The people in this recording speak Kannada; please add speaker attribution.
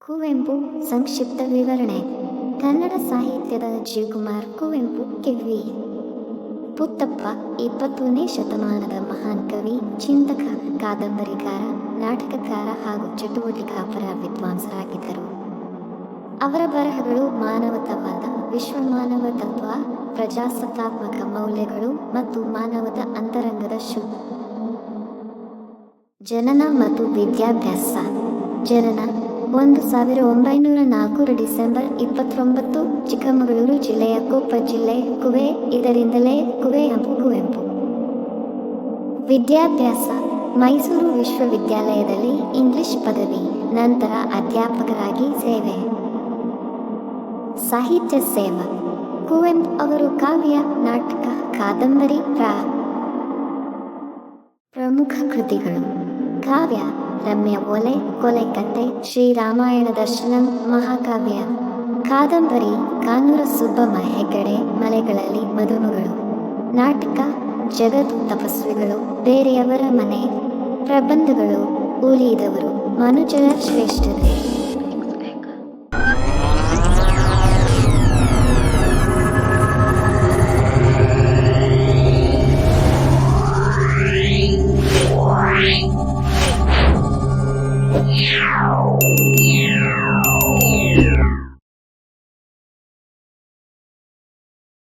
Speaker 1: ಕುವೆಂಪು ಸಂಕ್ಷಿಪ್ತ ವಿವರಣೆ. ಕನ್ನಡ ಸಾಹಿತ್ಯದ ಜೀವಕುಮಾರ್ ಕುವೆಂಪು ಕೆ.ವಿ. ಪುಟ್ಟಪ್ಪ 20ನೇ ಶತಮಾನದ ಮಹಾನ್ ಕವಿ, ಚಿಂತಕ, ಕಾದಂಬರಿಕಾರ, ನಾಟಕಕಾರ ಹಾಗೂ ಚಟುವಟಿಕಾಪರ ವಿದ್ವಾಂಸರಾಗಿದ್ದರು. ಅವರ ಬರಹಗಳು ಮಾನವತಾವಾದ, ವಿಶ್ವಮಾನವ ತತ್ವ, ಪ್ರಜಾಸತ್ತಾತ್ಮಕ ಮೌಲ್ಯಗಳು ಮತ್ತು ಮಾನವದ ಅಂತರಂಗದ ಜನನ ಮತ್ತು ವಿದ್ಯಾಭ್ಯಾಸ. ಜನನ 1904 ಡಿಸೆಂಬರ್ 29, ಚಿಕ್ಕಮಗಳೂರು ಜಿಲ್ಲೆಯ ಕೊಪ್ಪ ಜಿಲ್ಲೆ, ಕುವೆ. ಇದರಿಂದಲೇ ಕುವೆಂಪು. ವಿದ್ಯಾಭ್ಯಾಸ ಮೈಸೂರು ವಿಶ್ವವಿದ್ಯಾಲಯದಲ್ಲಿ ಇಂಗ್ಲಿಷ್ ಪದವಿ, ನಂತರ ಅಧ್ಯಾಪಕರಾಗಿ ಸೇವೆ. ಸಾಹಿತ್ಯ ಸೇವೆ. ಕುವೆಂಪು ಅವರು ಕಾವ್ಯ, ನಾಟಕ, ಕಾದಂಬರಿ ಪ್ರಮುಖ ಕೃತಿಗಳು. ಕಾವ್ಯ ರಮ್ಯ ಓಲೆ, ಕೊಲೆಕತೆ, ಶ್ರೀರಾಮಾಯಣ ದರ್ಶನಂ, ಮಹಾಕಾವ್ಯ. ಕಾದಂಬರಿ ಕಾನೂರ ಸುಬ್ಬಮ್ಮ ಹೆಗಡೆ, ಮಲೆಗಳಲ್ಲಿ ಮದುಮಗಳು. ನಾಟಕ ಜಗತ್ತು ತಪಸ್ವಿಗಳು, ಬೇರೆಯವರ ಮನೆ. ಪ್ರಬಂಧಗಳು ಉಳಿದವರು, ಮನುಜರ ಶ್ರೇಷ್ಠತೆ.